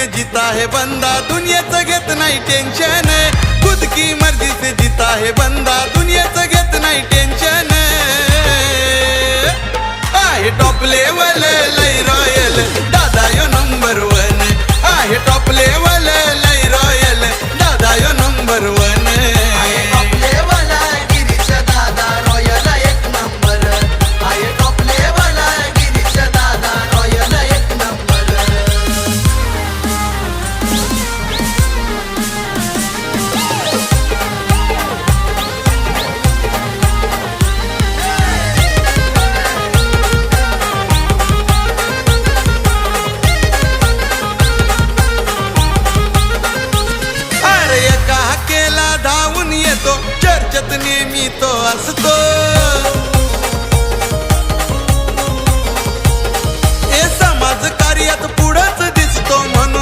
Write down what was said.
से जीता है बंदा, दुनियाचं घेत नाही टेन्शन, खुद की मर्जी से जीता है बंदा, दुनियाचं घेत नाही टेन्शन। आहे टॉप लेवल लय रॉयल दादा यो नंबर वन, आहे टॉप लेवल लय रॉयल दादा यो नंबर वन। धावून येतो चर्चेत नेहमी तो असतो,